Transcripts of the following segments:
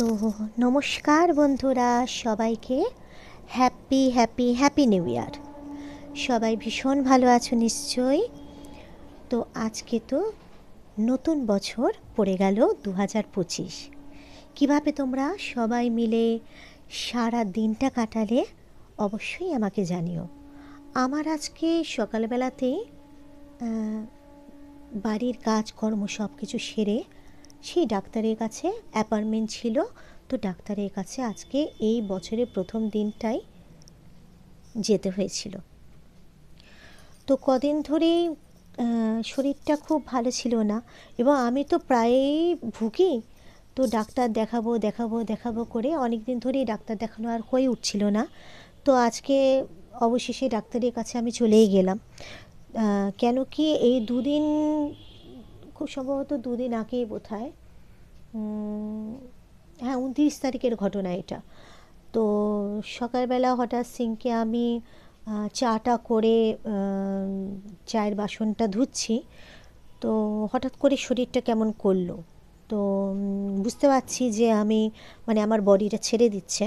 তো নমস্কার বন্ধুরা, সবাইকে happy happy happy new year. সবাই ভীষণ ভালো আছো নিশ্চয়ই। তো আজকে তো নতুন বছর পড়ে গেল 2025। কীভাবে তোমরা সবাই মিলে সারা দিনটা কাটালে অবশ্যই আমাকে জানিও। আমার আজকে সকালবেলাতেই বাড়ির কাজকর্ম সব কিছু সেরে সেই ডাক্তারের কাছে অ্যাপয়েন্টমেন্ট ছিল। তো ডাক্তারের কাছে আজকে এই বছরের প্রথম দিনটাই যেতে হয়েছিল। তো কদিন ধরেই শরীরটা খুব ভালো ছিল না, এবং আমি তো প্রায়ই ভুগি। তো ডাক্তার দেখাবো দেখাবো দেখাবো করে অনেক দিন ধরেই ডাক্তার দেখানো আর হয়ে উঠছিল না। তো আজকে অবশেষে ডাক্তারের কাছে আমি চলেই গেলাম। কেন কি এই দুদিন, খুব সম্ভবত দুদিন আগেই বোধহয়, হ্যাঁ 29 তারিখের ঘটনা এটা। তো সকালবেলা হঠাৎ সিঙ্কে আমি চাটা করে চায়ের বাসনটা ধুচ্ছি। তো হঠাৎ করে শরীরটা কেমন করলো। তো বুঝতে পারছি যে আমি আমার বডিটা ছেড়ে দিচ্ছে।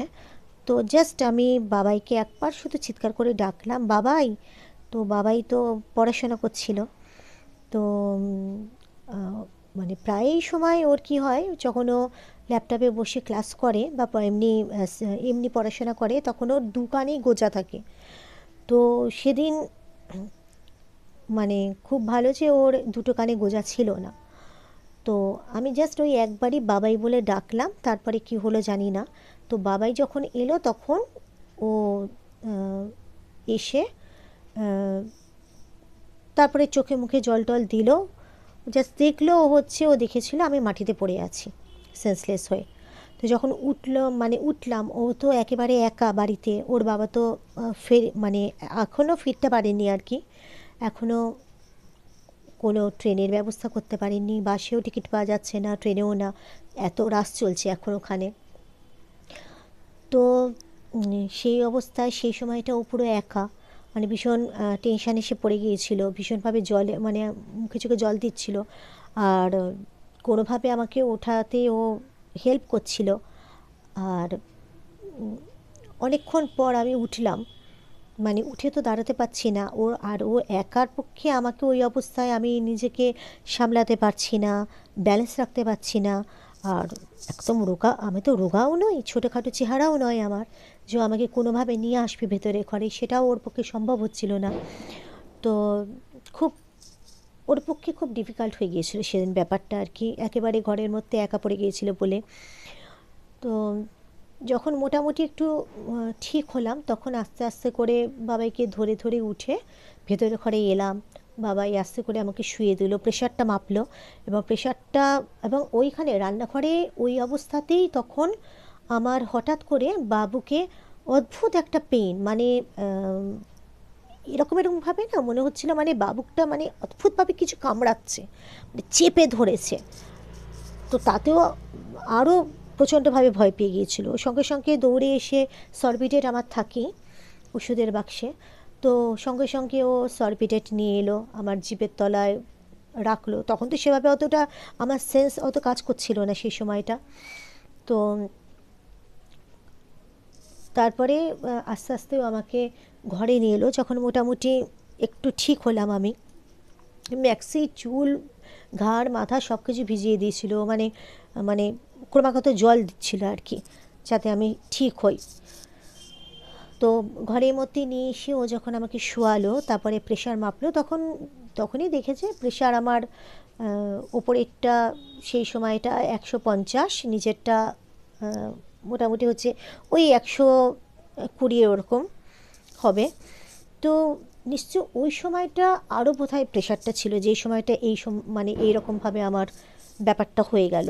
তো জাস্ট আমি বাবাইকে একবার শুধু চিৎকার করে ডাকলাম, বাবাই। তো বাবাই তো পড়াশোনা করছিল। তো প্রায়ই সময় ওর কি হয়, যখন ও ল্যাপটপে বসে ক্লাস করে বা এমনি এমনি পড়াশোনা করে, তখন ওর দু কানেই গোজা থাকে। তো সেদিন খুব ভালো যে ওর দুটো কানে গোজা ছিল না। তো আমি জাস্ট ওই একবারই বাবাই বলে ডাকলাম, তারপরে কি হলো জানি না। তো বাবাই যখন এলো তখন ও এসে তারপরে চোখে মুখে জল টল দিল। জাস্ট দেখলো ও দেখেছিল আমি মাটিতে পড়ে আছি সেন্সলেস হয়ে। তো যখন উঠলাম, ও তো একেবারে একা বাড়িতে। ওর বাবা তো এখনও ফিরতে পারেনি আর কি। এখনও কোনো ট্রেনের ব্যবস্থা করতে পারেননি, বাসেও টিকিট পাওয়া যাচ্ছে না, ট্রেনেও না, এত রাশ চলছে এখন ওখানে। তো সেই অবস্থায় সেই সময়টা ও পুরো একা, ভীষণ টেনশান এসে পড়ে গিয়েছিল, ভীষণভাবে জলে মুখে চোখে জল দিচ্ছিল। আর কোনোভাবে আমাকে ওঠাতে ও হেল্প করছিল। আর অনেকক্ষণ পর আমি উঠলাম, উঠে তো দাঁড়াতে পারছি না। ও একার পক্ষে আমাকে ওই অবস্থায় আমি নিজেকে সামলাতে পারছি না, ব্যালেন্স রাখতে পারছি না। আর একদম রোগা, আমি তো রোগাও নই, ছোটোখাটো চেহারাও নয় আমার, যে আমাকে কোনোভাবে নিয়ে আসবে ভেতরে ঘরে, সেটাও ওর পক্ষে সম্ভব হচ্ছিল না। তো খুব ওর পক্ষে খুব ডিফিকাল্ট হয়ে গিয়েছিল সেদিন ব্যাপারটা আর কি, একেবারে ঘরের মধ্যে একা পড়ে গিয়েছিল বলে। তো যখন মোটামুটি একটু ঠিক হলাম, তখন আস্তে আস্তে করে বাবাইকে ধরে ধরে উঠে ভেতরে ঘরে এলাম। বাবাই আস্তে করে আমাকে শুয়ে দিল, প্রেশারটা মাপলো, এবং ওইখানে রান্নাঘরে ওই অবস্থাতেই তখন আমার হঠাৎ করে বাবুকে অদ্ভুত একটা পেইন, এরকমভাবে না মনে হচ্ছিল, বাবুকটা অদ্ভুতভাবে কিছু কামড়াচ্ছে, চেপে ধরেছে। তো তাতেও আরও প্রচণ্ডভাবে ভয় পেয়ে গিয়েছিল। সঙ্গে সঙ্গে দৌড়ে এসে সরবিটেট আমার থাকি ওষুধের বাক্সে, তো সঙ্গে সঙ্গে ও সরবিটেট নিয়ে এলো, আমার জিভের তলায় রাখলো। তখন তো সেভাবে অতটা আমার সেন্স অত কাজ করছিল না সেই সময়টা। তো তারপরে আস্তে আস্তে আমাকে ঘরে নিয়ে এলো, যখন মোটামুটি একটু ঠিক হলাম আমি। ম্যাক্সি চুল, ঘাড়, মাথা সব কিছু ভিজিয়ে দিয়েছিল, মানে ক্রমাগত জল দিচ্ছিল আর কি, যাতে আমি ঠিক হই। তো ঘরের মধ্যে নিয়ে এসে ও যখন আমাকে শোয়ালো, তারপরে প্রেশার মাপলো, তখনই দেখেছে প্রেশার আমার ওপরেরটা সেই সময়টা 150, নিচেরটা মোটামুটি হচ্ছে ওই 120 ওরকম হবে। তো নিশ্চয় ওই সময়টা আরও বোধহয় প্রেশারটা ছিল, যেই সময়টা এইরকমভাবে আমার ব্যাপারটা হয়ে গেল।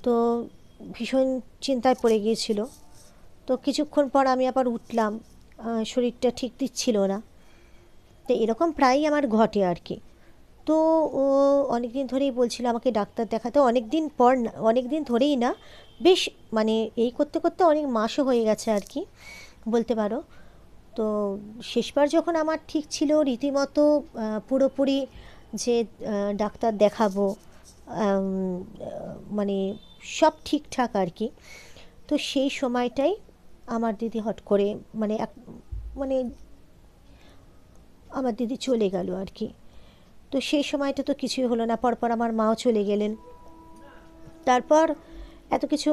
তো ভীষণ চিন্তায় পড়ে গিয়েছিল। তো কিছুক্ষণ পর আমি আবার উঠলাম, শরীরটা ঠিক দিচ্ছিল না। তো এরকম প্রায়ই আমার ঘটে আর কি। তো ও অনেক দিন ধরেই বলছিল আমাকে ডাক্তার দেখাতে, অনেক দিন ধরেই না, বেশ এই করতে করতে অনেক মাসও হয়ে গেছে আর কি বলতে পারো। তো শেষবার যখন আমার ঠিক ছিল রীতিমতো পুরোপুরি যে ডাক্তার দেখাবো, আম, মানে সব ঠিকঠাক আর কি। তো সেই সময়টাই আমার দিদি হট করে মানে মানে আমার দিদি চলে গেল আর কি। তো সেই সময়টা তো কিছুই হলো না, পরপর আমার মাও চলে গেলেন। তারপর এত কিছু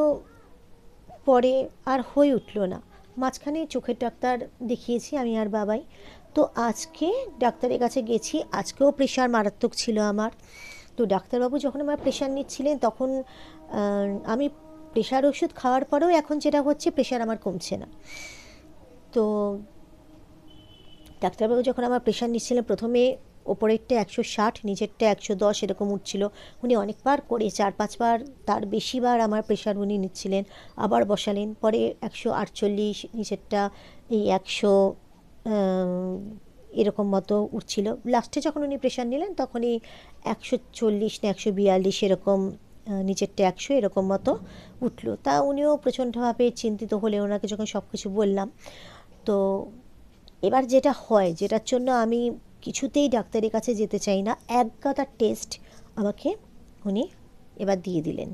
পরে আর হয়ে উঠলো না। মাঝখানে চোখের ডাক্তার দেখিয়েছি আমি আর বাবাই। তো আজকে ডাক্তারের কাছে গেছি, আজকেও প্রেশার মারাত্মক ছিল আমার। তো ডাক্তারবাবু যখন আমার প্রেশার নিচ্ছিলেন তখন আমি প্রেশার ওষুধ খাওয়ার পরেও এখন যেটা হচ্ছে, প্রেশার আমার কমছে না। তো ডাক্তারবাবু যখন আমার প্রেশার নিচ্ছিলেন, প্রথমে ওপরেরটা 160, নিচেরটা 110 এরকম উঠছিল। উনি অনেকবার করে 4-5 বার, তার বেশিবার আমার প্রেশার উনি নিচ্ছিলেন, আবার বসালেন। পরে 148, নিচেরটা এই 100 এরকম মতো উঠছিল। লাস্টে যখন উনি প্রেশার নিলেন তখনই 140 না 142 এরকম, নিচেরটা 100 এরকম মতো উঠলো। তা উনিও প্রচণ্ডভাবে চিন্তিত হলে ওনাকে যখন সব কিছু বললাম। তো এবার যেটা হয়, যেটার জন্য আমি কিছুতেই ডাক্তারের কাছে যেতে চাই না, এক গাদা টেস্ট আমাকে উনি এবার দিয়ে দিলেন।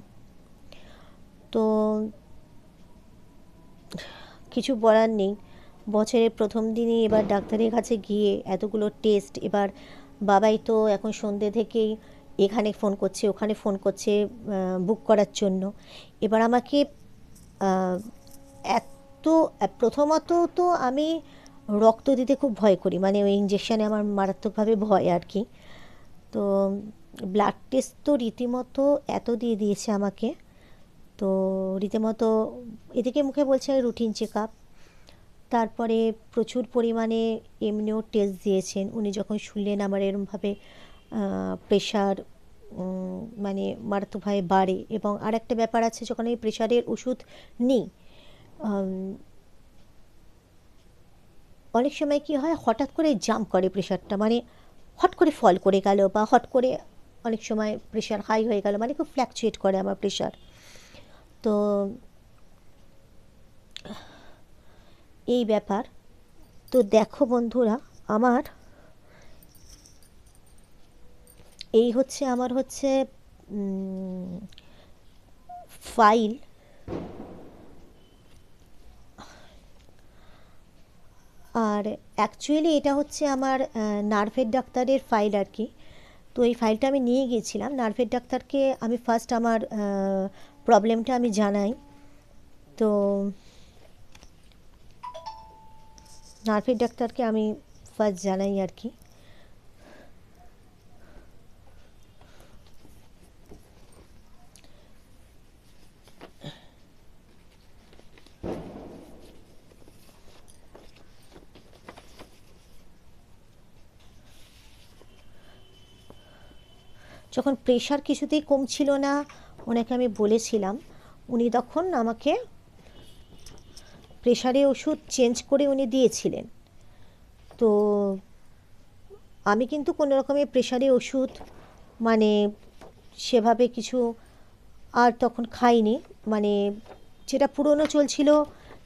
তো কিছু বলার নেই, বছরের প্রথম দিনই এবার ডাক্তারের কাছে গিয়ে এতগুলো টেস্ট। এবার বাবাই তো এখন সন্ধ্যে থেকেই এখানে ফোন করছে ওখানে ফোন করছে বুক করার জন্য। এবার আমাকে আহ, এত প্রথমত তো আমি রক্ত দিতে খুব ভয় করি, মানে ওই ইঞ্জেকশানে আমার মারাত্মকভাবে ভয় আর কি। তো ব্লাড টেস্ট তো রীতিমতো এত দিয়ে দিয়েছে আমাকে। তো রীতিমতো এদিকে মুখে বলছে রুটিন চেক আপ, তারপরে প্রচুর পরিমাণে এমনিও টেস্ট দিয়েছেন। উনি যখন শুনলেন আমার এরমভাবে প্রেশার মানে মারাত্মকভাবে বাড়ে, এবং আর একটা ব্যাপার আছে, যখন আমি প্রেশারের ওষুধ নিই অনেক সময় কি হয়, হঠাৎ করে জাম্প করে প্রেশারটা, মানে হট করে ফল করে গেল, বা হট করে অনেক সময় প্রেশার হাই হয়ে গেল, মানে খুব ফ্ল্যাকচুয়েট করে আমার প্রেশার। তো এই ব্যাপার। তো দেখো বন্ধুরা, আমার এই হচ্ছে আমার হচ্ছে ফাইল। আর অ্যাকচুয়ালি এটা হচ্ছে আমার নার্ভের ডাক্তারের ফাইল আর কি। তো এই ফাইলটা আমি নিয়ে গিয়েছিলাম নার্ভের ডাক্তারকে। আমি ফার্স্ট আমার প্রবলেমটা আমি জানাই। তো নার্ভের ডাক্তারকে আমি ফার্স্ট জানাই আর কি। যখন প্রেশার কিছুতেই কমছিল না, ওনাকে আমি বলেছিলাম, উনি তখন আমাকে প্রেশারের ওষুধ চেঞ্জ করে উনি দিয়েছিলেন। তো আমি কিন্তু কোনো রকমের প্রেশারের ওষুধ মানে সেভাবে কিছু আর তখন খাইনি। মানে যেটা পুরনো চলছিল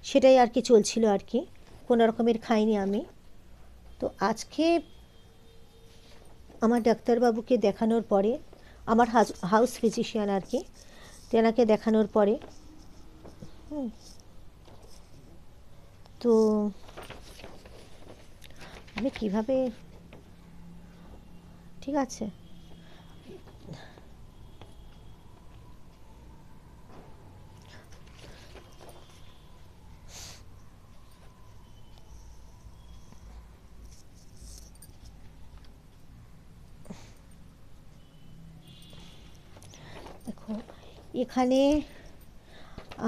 সেটাই আর কি চলছিল আর কি, কোনো রকমের খাইনি আমি। তো আজকে আমার ডাক্তারবাবুকে দেখানোর পরে, আমার হাউস ফিজিশিয়ান আর কি, তেনাকে দেখানোর পরে তো আমি কিভাবে, ঠিক আছে, দেখো এখানে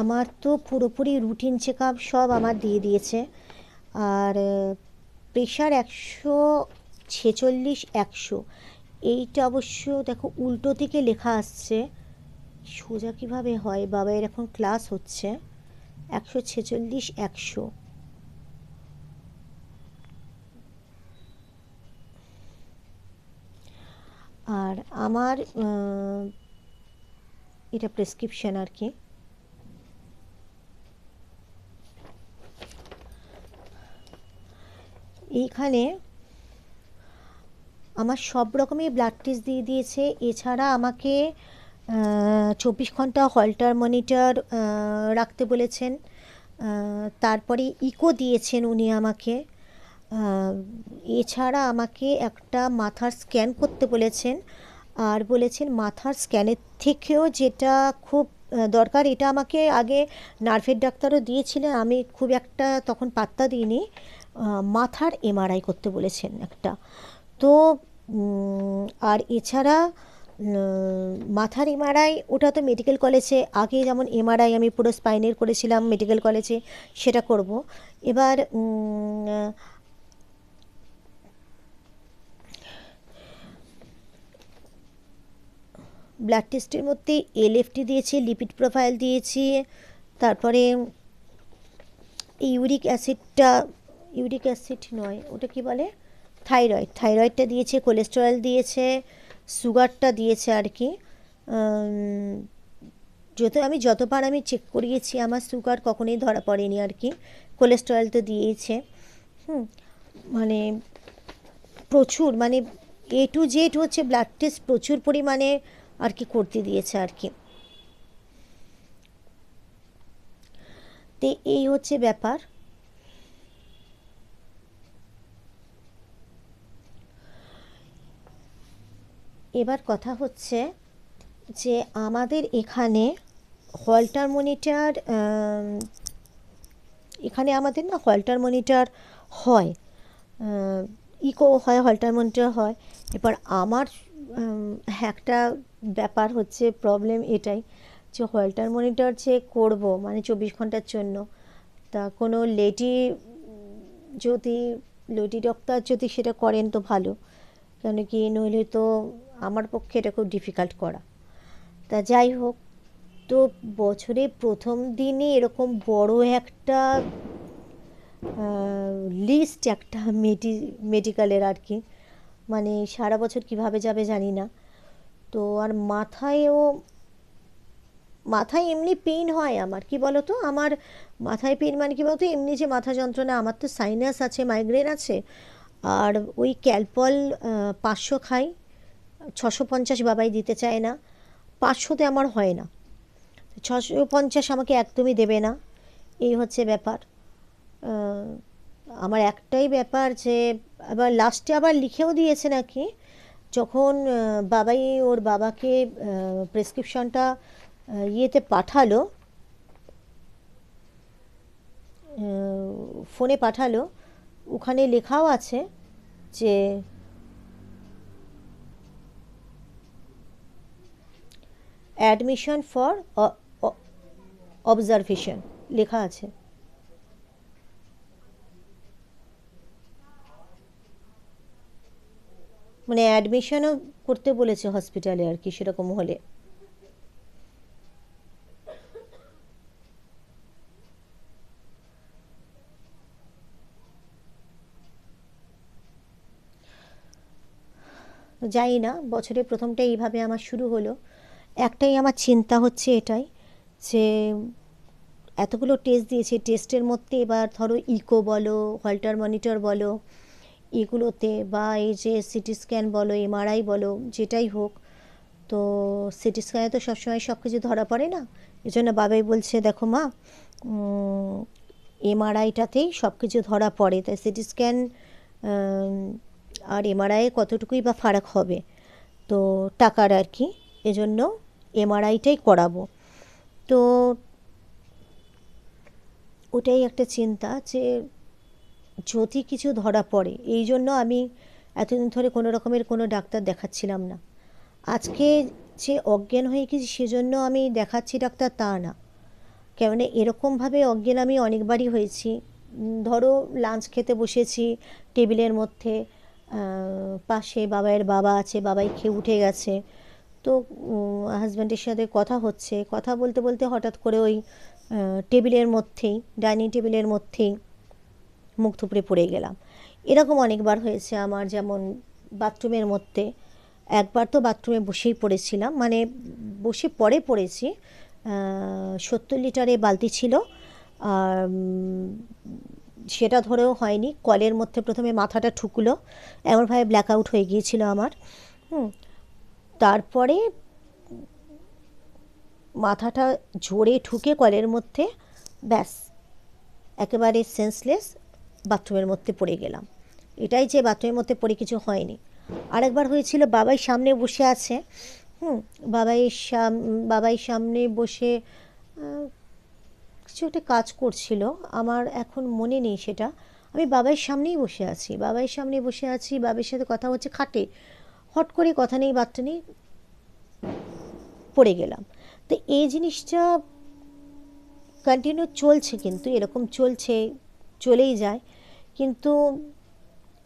আমার তো পুরোপুরি রুটিন চেক আপ সব আমার দিয়ে দিয়েছে। আর প্রেশার 146/100, এইটা অবশ্য দেখো উল্টো দিকে লেখা আসছে, সোজা কীভাবে হয়, বাবাইয়ের এখন ক্লাস হচ্ছে। 146/100। আর আমার এটা প্রেসক্রিপশন আর কি। এইখানে আমার সব রকমের ব্লাড টেস্ট দিয়ে দিয়েছে। এছাড়া আমাকে 24 ঘন্টা হল্টার মনিটর রাখতে বলেছেন। তারপরে ইকো দিয়েছেন উনি আমাকে। আহ, এছাড়া আমাকে একটা মাথার স্ক্যান করতে বলেছেন। আর বলেছেন মাথার স্ক্যানের থেকেও যেটা খুব দরকার, এটা আমাকে আগে নার্ভের ডাক্তারও দিয়েছিলেন, আমি খুব একটা তখন পাত্তা দিইনি। মাথার এমআরআই করতে বলেছেন একটা। তো আর এছাড়া মাথার এমআরআই ওটা তো মেডিকেল কলেজে, আগে যেমন এমআরআই আমি পুরো স্পাইনের করেছিলাম মেডিকেল কলেজে, সেটা করব। এবার ব্লাড টেস্টের মধ্যে এলএফটি দিয়েছে, লিপিড প্রোফাইল দিয়েছি, তারপরে ইউরিক অ্যাসিডটা, ইউরিক অ্যাসিড নয় ওটা কি বলে, থাইরয়েডটা দিয়েছে, কোলেস্টেরল দিয়েছে, সুগারটা দিয়েছে আর কি। আমি যতবার আমি চেক করিয়েছি আমার সুগার কখনোই ধরা পড়েনি আর কি। কোলেস্টেরল তো দিয়েছে। হুম, মানে প্রচুর, মানে A to Z হচ্ছে ব্লাড টেস্ট প্রচুর পরিমাণে আর কি করতে দিয়েছে আর কি। তো এই হচ্ছে ব্যাপার। এবার কথা হচ্ছে যে আমাদের এখানে হল্টার মনিটর, এখানে আমাদের না হল্টার মনিটর হয়, ইকো হয়, হল্টার মনিটর হয়। এবার আমার একটা ব্যাপার হচ্ছে, প্রবলেম এটাই যে হল্টার মনিটর যে করব মানে 24 ঘন্টার জন্য, তা কোনো যদি লেডি ডক্টর যদি সেটা করেন তো ভালো, কেন কি নইলে তো আমার পক্ষে এটা খুব ডিফিকাল্ট করা। তা যাই হোক, তো বছরে প্রথম দিনে এরকম বড় একটা লিস্ট একটা মেডিকেলের আর কি, মানে সারা বছর কিভাবে যাবে জানি না। তো আর মাথায় এমনি পেইন হয় আমার, কি বলো তো, আমার মাথায় পেইন মানে কি বলতো, এমনি যে মাথা যন্ত্রণা, আমার তো সাইনাস আছে, মাইগ্রেন আছে। আর ওই ক্যালপল 500 খাই, 650 বাবাই দিতে চায় না, 500তে আমার হয় না, 650 আমাকে একদমই দেবে না। এই হচ্ছে ব্যাপার। আমার একটাই ব্যাপার যে আবার লাস্টে আবার লিখেও দিয়েছে নাকি, যখন বাবাই ওর বাবাকে প্রেসক্রিপশনটা ইয়েতে পাঠালো, ফোনে পাঠালো, ওখানে লেখাও আছে যে অ্যাডমিশন ফর অবজারভেশন লেখা আছে। মানে অ্যাডমিশনও করতে বলেছে হসপিটালে আর কি, সেরকম হলে। যাই না, বছরের প্রথমটা এইভাবে আমার শুরু হলো। একটাই আমার চিন্তা হচ্ছে এটাই যে এতগুলো টেস্ট দিয়েছে, টেস্টের মধ্যে এবার ধরো ইকো বলো, হল্টার মনিটর বলো, এগুলোতে বা এই যে সিটি স্ক্যান বলো, এমআরআই বলো, যেটাই হোক, তো সিটি স্ক্যানে তো সবসময় সব কিছু ধরা পড়ে না। এই জন্য বাবাই বলছে দেখো মা, এমআরআইটাতেই সব কিছু ধরা পড়ে, তাই সিটি স্ক্যান আর এমআরআইয়ে কতটুকুই বা ফারাক হবে, তো টাকার আর কি, এজন্য এমআরআইটাই করাবো। তো ওটাই একটা চিন্তা যে যদি কিছু ধরা পড়ে, এই জন্য আমি এতদিন ধরে কোনো রকমের কোনো ডাক্তার দেখাচ্ছিলাম না। আজকে যে অজ্ঞান হয়ে গেছি সেজন্য আমি দেখাচ্ছি ডাক্তার তা না, কেননা এরকমভাবে অজ্ঞান আমি অনেকবারই হয়েছি। ধরো লাঞ্চ খেতে বসেছি, টেবিলের মধ্যে পাশে বাবাইয়ের বাবা আছে, বাবাই খেয়ে উঠে গেছে, তো হাজব্যান্ডের সাথে কথা হচ্ছে, কথা বলতে বলতে হঠাৎ করে ওই টেবিলের মধ্যেই, ডাইনিং টেবিলের মধ্যেই মুখ থুবড়ে পড়ে গেলাম। এরকম অনেকবার হয়েছে আমার, যেমন বাথরুমের মধ্যে একবার তো বাথরুমে বসেই পড়েছিলাম, মানে বসে পড়েছি। 70 লিটারে বালতি ছিল, আর সেটা ধরেও হয়নি, কলের মধ্যে প্রথমে মাথাটা ঠুকলো, এমনভাবে ব্ল্যাক আউট হয়ে গিয়েছিল আমার। হুম, তারপরে মাথাটা জোরে ঠুকে কলের মধ্যে, ব্যাস একেবারে সেন্সলেস বাথরুমের মধ্যে পড়ে গেলাম। এটাই যে বাথরুমের মধ্যে পড়ে কিছু হয়নি। আরেকবার হয়েছিল, বাবাই সামনে বসে আছে, হুম, বাবাই সামনে বসে কিছু একটা কাজ করছিল, আমার এখন মনে নেই সেটা। আমি বাবাইয়ের সামনেই বসে আছি, বাবাইয়ের সামনে বসে আছি, বাবার সাথে কথা হচ্ছে খাটে, হট করে কথা নেই বার্তা নেই পড়ে গেলাম। তো এই জিনিসটা কন্টিনিউ চলছে, কিন্তু এরকম চলছে, চলেই যায়। কিন্তু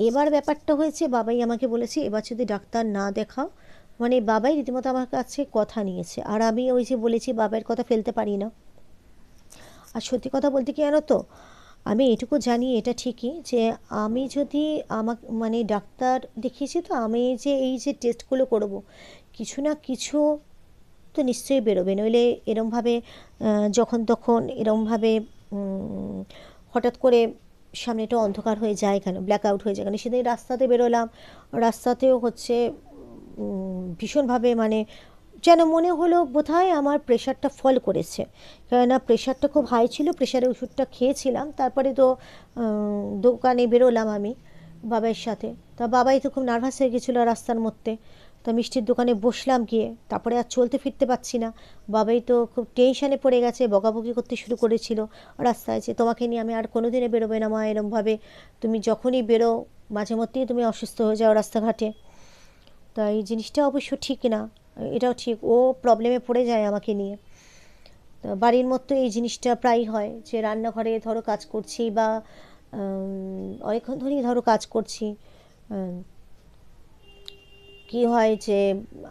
এবার ব্যাপারটা হয়েছে, বাবাই আমাকে বলেছে এবার যদি ডাক্তার না দেখাও, মানে বাবাই রীতিমতো আমার কাছে কথা নিয়েছে। আর আমি ওই যে বলেছি বাবার কথা ফেলতে পারি না। আর সত্যি কথা বলতে কি জানো তো, আমি এটুকু জানি এটা ঠিকই যে আমি যদি মানে ডাক্তার দেখিয়েছি, তো আমি যে এই যে টেস্টগুলো করব, কিছু না কিছু তো নিশ্চয়ই বেরোবে, নইলে এরমভাবে যখন তখন এরমভাবে হঠাৎ করে সামনেটা অন্ধকার হয়ে যায় কেন, ব্ল্যাক আউট হয়ে যায় কেন। সেদিন রাস্তাতে বেরোলাম, রাস্তাতেও হচ্ছে ভীষণভাবে মানে যেন মনে হলো বোধহয় আমার প্রেশারটা ফল করেছে, কেননা প্রেশারটা খুব হাই ছিল, প্রেশারের ওষুধটা খেয়েছিলাম। তারপরে তো দোকানে বেরোলাম আমি বাবার সাথে, তা বাবাই তো খুব নার্ভাস হয়ে গেছিলো রাস্তার মধ্যে। তা মিষ্টির দোকানে বসলাম গিয়ে, তারপরে আর চলতে ফিরতে পারছি না। বাবাই তো খুব টেনশানে পড়ে গেছে, বকাবকি করতে শুরু করেছিল রাস্তায়, যে তোমাকে নিয়ে আমি আর কোনো দিনে বেরোবে না মা, এরমভাবে তুমি যখনই বেরো মাঝে মধ্যেই তুমি অসুস্থ হয়ে যাও রাস্তাঘাটে। তাই এই জিনিসটা অবশ্য ঠিক না, এটাও ঠিক, ও প্রবলেমে পড়ে যায় আমাকে নিয়ে। তো বাড়ির মধ্যে এই জিনিসটা প্রায়ই হয়, যে রান্নাঘরে ধরো কাজ করছি বা অনেকক্ষণ ধরেই ধরো কাজ করছি, কি হয় যে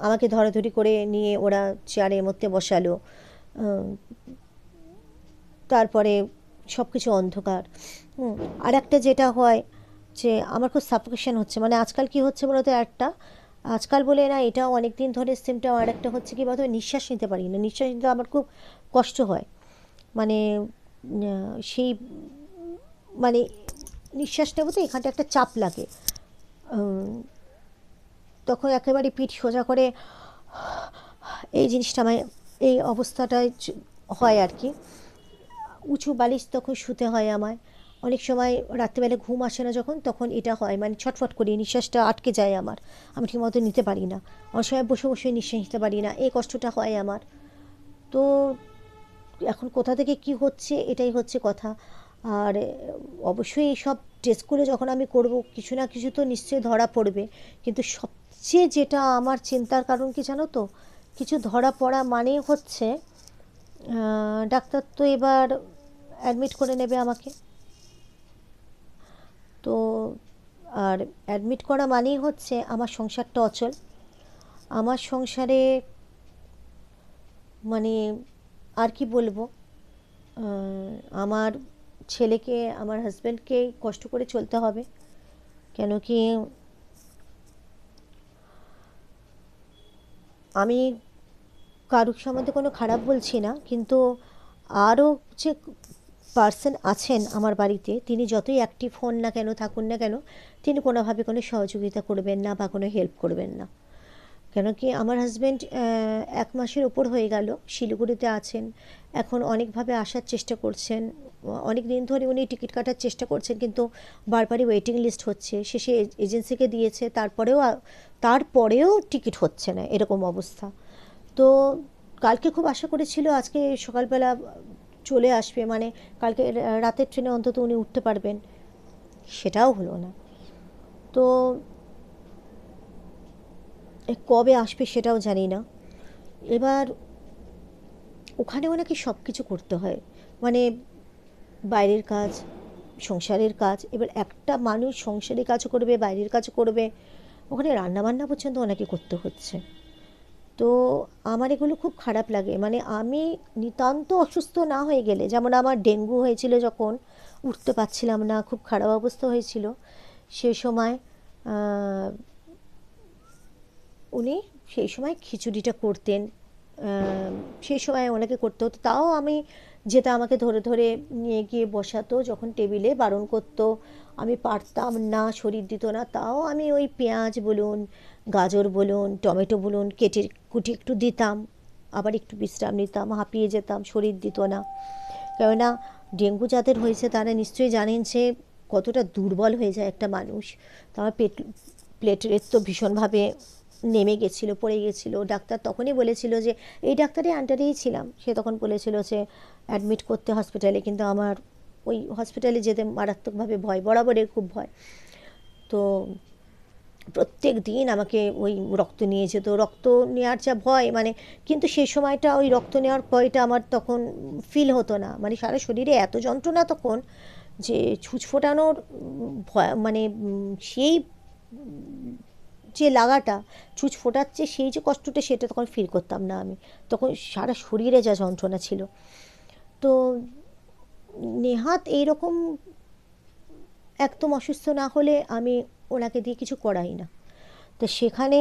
আমাকে ধরাধরি করে নিয়ে ওরা চেয়ারের মধ্যে বসালো, তারপরে সব কিছু অন্ধকার। আর একটা যেটা হয় যে আমার খুব সাফোকেশন হচ্ছে, মানে আজকাল কি হচ্ছে বলতো, একটা আজকাল বলে না, এটাও অনেক দিন ধরে সিমটম। আর একটা হচ্ছে কি বলতো, নিঃশ্বাস নিতে পারি না, নিঃশ্বাস নিতে আমার খুব কষ্ট হয়, মানে সেই মানে নিঃশ্বাস নেবো তো এখানটা একটা চাপ লাগে, তখন একেবারে পিঠ সোজা করে এই জিনিসটা আমার, এই অবস্থাটায় হয় আর কি। উঁচু বালিশ তখন শুতে হয় আমায়, অনেক সময় রাত্রিবেলা ঘুম আসে না যখন, তখন এটা হয়, মানে ছটফট করি, নিঃশ্বাসটা আটকে যায় আমার, আমি ঠিকমতো নিতে পারি না, অনেক সময় বসে বসে নিঃশ্বাস নিতে পারি না, এই কষ্টটা হয় আমার। তো এখন কোথা থেকে কি হচ্ছে, এটাই হচ্ছে কথা। আর অবশ্যই এই সব টেস্টগুলো যখন আমি করব, কিছু না কিছু তো নিশ্চয়ই ধরা পড়বে। কিন্তু সবচেয়ে যেটা আমার চিন্তার কারণ কি জানো তো, কিছু ধরা পড়া মানে হচ্ছে ডাক্তার তো এবার অ্যাডমিট করে নেবে আমাকে। তো আর অ্যাডমিট করা মানেই হচ্ছে আমার সংসারটা অচল, আমার সংসারে মানে আর কি বলবো, আমার ছেলেকে, আমার হাজব্যান্ডকেই কষ্ট করে চলতে হবে। কেন কি আমি কারুর সম্বন্ধে কোনো খারাপ বলছি না, কিন্তু আরও যে পার্সন আছেন আমার বাড়িতে, তিনি যতই অ্যাক্টিভ হন না কেন, থাকুন না কেন, তিনি কোনোভাবে কোনো সহযোগিতা করবেন না বা কোনো হেল্প করবেন না। কেন কি আমার হাজব্যান্ড 1 মাসের ওপর হয়ে গেল শিলিগুড়িতে আছেন, এখন অনেকভাবে আসার চেষ্টা করছেন, অনেক দিন ধরে উনি টিকিট কাটার চেষ্টা করছেন, কিন্তু বারবারই ওয়েটিং লিস্ট হচ্ছে, শেষে এজেন্সিকে দিয়েছে, তারপরেও টিকিট হচ্ছে না, এরকম অবস্থা। তো কালকে খুব আশা করেছিল আজকে সকালবেলা চলে আসবে, মানে কালকে রাতের ট্রেনে অন্তত উনি উঠতে পারবেন, সেটাও হলো না। তো কবে আসবে সেটাও জানি না। এবার ওখানে ওনাকে সব কিছু করতে হয়, মানে বাইরের কাজ, সংসারের কাজ, এবার একটা মানুষ সংসারের কাজও করবে, বাইরের কাজও করবে, ওখানে রান্নাবান্না পর্যন্ত ওনাকে করতে হচ্ছে। তো আমার এগুলো খুব খারাপ লাগে, মানে আমি নিতান্ত অসুস্থ না হয়ে গেলে, যেমন আমার ডেঙ্গু হয়েছিল যখন, উঠতে পারছিলাম না, খুব খারাপ অবস্থা হয়েছিল, সে সময় উনি সেই সময় খিচুড়িটা করতেন, সেই সময় ওনাকে করতে হতো, তাও আমি যেটা আমাকে ধরে ধরে নিয়ে গিয়ে বসাতো, যখন টেবিলে বারণ করতো আমি পারতাম না, শরীর দিত না, তাও আমি ওই পেঁয়াজ বলুন, গাজর বলুন, টমেটো বলুন, কেটে কুটি একটু দিতাম, আবার একটু বিশ্রাম নিতাম, হাঁপিয়ে যেতাম, শরীর দিত না। কেননা ডেঙ্গু যাদের হয়েছে তারা নিশ্চয়ই জানেন যে কতটা দুর্বল হয়ে যায় একটা মানুষ। তো আমার প্লেটলেট তো ভীষণভাবে নেমে গেছিলো, পড়ে গেছিলো। ডাক্তার তখনই বলেছিল যে, এই ডাক্তারের আন্ডারেই ছিলাম, সে তখন বলেছিল যে অ্যাডমিট করতে হসপিটালে, কিন্তু আমার ওই হসপিটালে যেতে মারাত্মকভাবে ভয়, বরাবরের খুব ভয়। তো প্রত্যেক দিন আমাকে ওই রক্ত নিয়ে যেত, রক্ত নেওয়ার যা ভয় মানে, কিন্তু সেই সময়টা ওই রক্ত নেওয়ার ভয়টা আমার তখন ফিল হতো না, মানে সারা শরীরে এত যন্ত্রণা তখন যে ছুঁচ ফোটানোর ভয় মানে সেই যে লাগাটা, ছুঁচ ফোটাচ্ছে সেই যে কষ্টটা, সেটা তখন ফিল করতাম না আমি। তখন সারা শরীরে যা যন্ত্রণা ছিল। তো নেহাত এইরকম একদম অসুস্থ না হলে আমি ওনাকে দিয়ে কিছু করাই না। তো সেখানে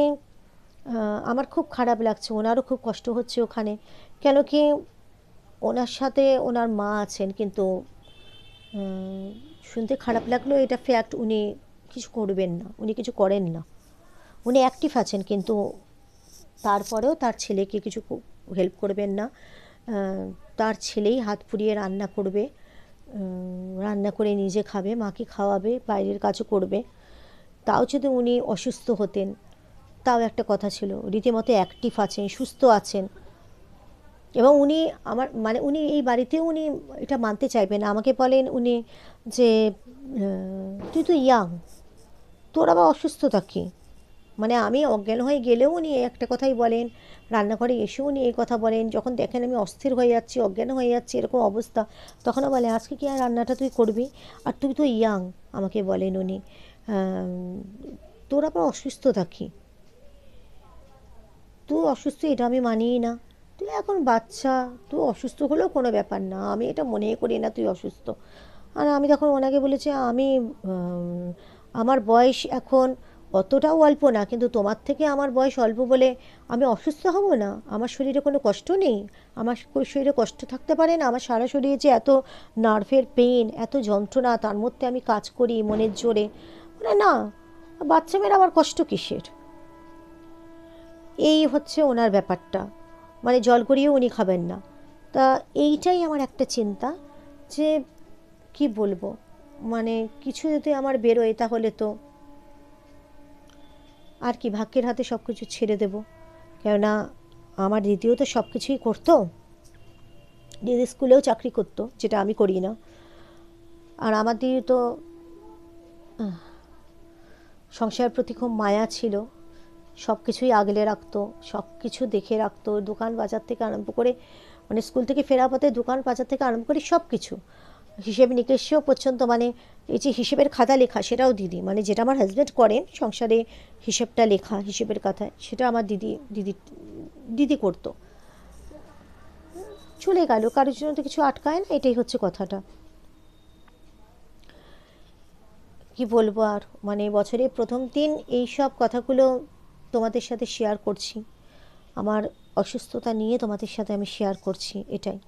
আমার খুব খারাপ লাগছে, ওনারও খুব কষ্ট হচ্ছে ওখানে। কেন কি, ওনার সাথে ওনার মা আছেন, কিন্তু শুনতে খারাপ লাগলো, এটা ফ্যাক্ট, উনি কিছু করবেন না, উনি কিছু করেন না। উনি অ্যাক্টিভ আছেন, কিন্তু তারপরেও তার ছেলেকে কিছু হেল্প করবেন না। তার ছেলেই হাত পুড়িয়ে রান্না করবে, রান্না করে নিজে খাবে, মাকে খাওয়াবে, বাইরের কাজও করবে। তাও যদি উনি অসুস্থ হতেন তাও একটা কথা ছিল, রীতিমতো অ্যাক্টিভ আছেন, সুস্থ আছেন। এবং উনি আমার মানে উনি এই বাড়িতেও উনি এটা মানতে চাইবেন না। আমাকে বলেন উনি যে, তুই তো ইয়াং, তোর আবার অসুস্থতা কী? মানে আমি অজ্ঞান হয়ে গেলেও উনি একটা কথাই বলেন, রান্নাঘরে এসেও উনি এই কথা বলেন। যখন দেখেন আমি অস্থির হয়ে যাচ্ছি, অজ্ঞান হয়ে যাচ্ছি, এরকম অবস্থা, তখনও বলে, আজকে কি আর রান্নাটা তুই করবি? আর তুই তো ইয়াং, আমাকে বলেন উনি, তোর আবার অসুস্থতা কী? তুই অসুস্থ এটা আমি মানিই না। তুই এখন বাচ্চা, তুই অসুস্থ হলেও কোনো ব্যাপার না, আমি এটা মনেই করি না তুই অসুস্থ। আর আমি তখন ওনাকে বলেছি, আমি আমার বয়স এখন অতটাও অল্প না, কিন্তু তোমার থেকে আমার বয়স অল্প বলে আমি অসুস্থ হব না? আমার শরীরে কোনো কষ্ট নেই? আমার শরীরে কষ্ট থাকতে পারে না? আমার সারা শরীরে যে এত নার্ভের পেইন, এত যন্ত্রণা, তার মধ্যে আমি কাজ করি মনের জোরে, মানে না, বাচ্চা মেয়ের আবার কষ্ট কিসের? এই হচ্ছে ওনার ব্যাপারটা, মানে জল গড়িয়েও উনি খাবেন না। তা এইটাই আমার একটা চিন্তা, যে কি বলবো, মানে কিছু যদি আমার বেরোয় তাহলে তো আর কি, ভাগ্যের হাতে সব কিছু ছেড়ে দেবো। কেননা আমার দিদিও তো সব কিছুই করতো, দিদি স্কুলেও চাকরি করতো, যেটা আমি করি না। আর আমার দিদি তো সংসারের প্রতি খুব মায়া ছিল, সব কিছুই আগলে রাখতো, সব কিছু দেখে রাখতো, দোকান বাজার থেকে আরম্ভ করে, মানে স্কুল থেকে ফেরা পথে দোকান বাজার থেকে আরম্ভ করে সব কিছু, হিসেব নিকেশেও পর্যন্ত, মানে এই যে হিসেবের খাতা লেখা, সেটাও দিদি, মানে যেটা আমার হাজব্যান্ড করেন সংসারে, হিসেবটা লেখা হিসেবের খাতায়, সেটা আমার দিদি দিদি দিদি করতো। চলে গেল, কারোর জন্য তো কিছু আটকায় না, এটাই হচ্ছে কথাটা। কি বলবো আর, মানে বছরের প্রথম দিন এই সব কথাগুলো তোমাদের সাথে শেয়ার করছি, আমার অসুস্থতা নিয়ে তোমাদের সাথে আমি শেয়ার করছি, এটাই।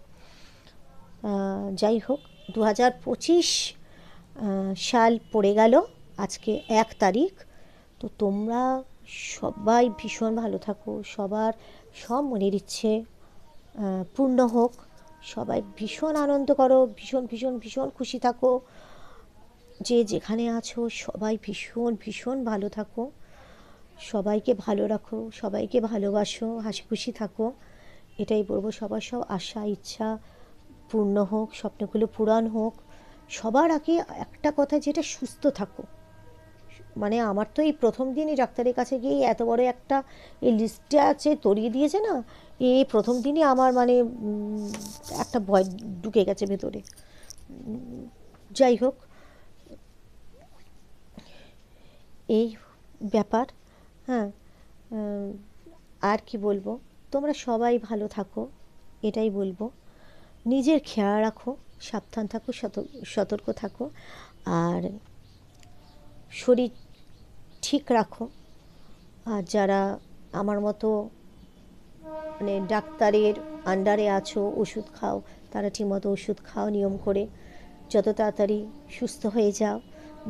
যাই হোক, 2025 সাল পড়ে গেল, আজকে 1 তারিখ। তো তোমরা সবাই ভীষণ ভালো থাকো, সবার সব মনের ইচ্ছে পূর্ণ হোক, সবাই ভীষণ আনন্দ করো, ভীষণ ভীষণ ভীষণ খুশি থাকো, যে যেখানে আছো সবাই ভীষণ ভীষণ ভালো থাকো, সবাইকে ভালো রাখো, সবাইকে ভালোবাসো, হাসি খুশি থাকো, এটাই বলবো। সবার সব আশা ইচ্ছা পূর্ণ হোক, স্বপ্নগুলো পূরণ হোক। সবার আগে একটা কথা, যেটা সুস্থ থাকো। মানে আমার তো এই প্রথম দিনই ডাক্তারের কাছে গিয়ে এত বড় একটা এই লিস্টে আছে তরিয়ে দিয়েছে না, এই প্রথম দিনই আমার মানে একটা ভয় ঢুকে গেছে ভেতরে। যাই হোক, এই ব্যাপার। হ্যাঁ, আর কি বলবো, তোমরা সবাই ভালো থাকো, এটাই বলবো। নিজের খেয়াল রাখো, সাবধান থাকো, সতর্ক থাকো, আর শরীর ঠিক রাখো। আর যারা আমার মতো মানে ডাক্তারের আন্ডারে আছো, ওষুধ খাও, তারা ঠিকমতো ওষুধ খাও নিয়ম করে, যত তাড়াতাড়ি সুস্থ হয়ে যাও।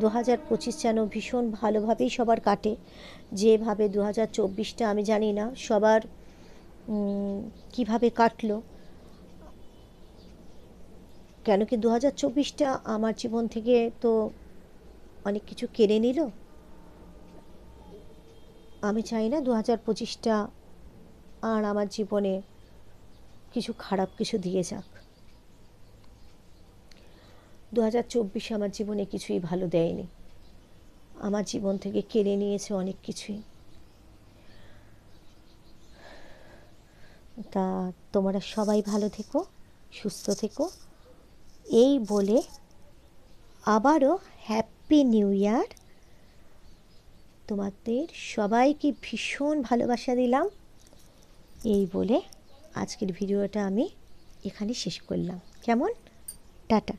2025 যেন ভীষণ ভালোভাবেই সবার কাটে, যেভাবে 2024টা আমি জানি না, সবার কিভাবে কাটলো, কেন কি 2024টা আমার জীবন থেকে তো অনেক কিছু কেড়ে নিল। আমি চাই না 2025টা আর আমার জীবনে কিছু খারাপ কিছু দিয়ে যাক। 2024 আমার জীবনে কিছুই ভালো দেয়নি, আমার জীবন থেকে কেড়ে নিয়েছে অনেক কিছুই। তা তোমরা সবাই ভালো থেকো, সুস্থ থেকো, এই বলে আবারও হ্যাপি নিউ ইয়ার। তোমাদের সবাইকে ভীষণ ভালোবাসা দিলাম, এই বলে আজকের ভিডিওটা আমি এখানে শেষ করলাম। কেমন? টাটা।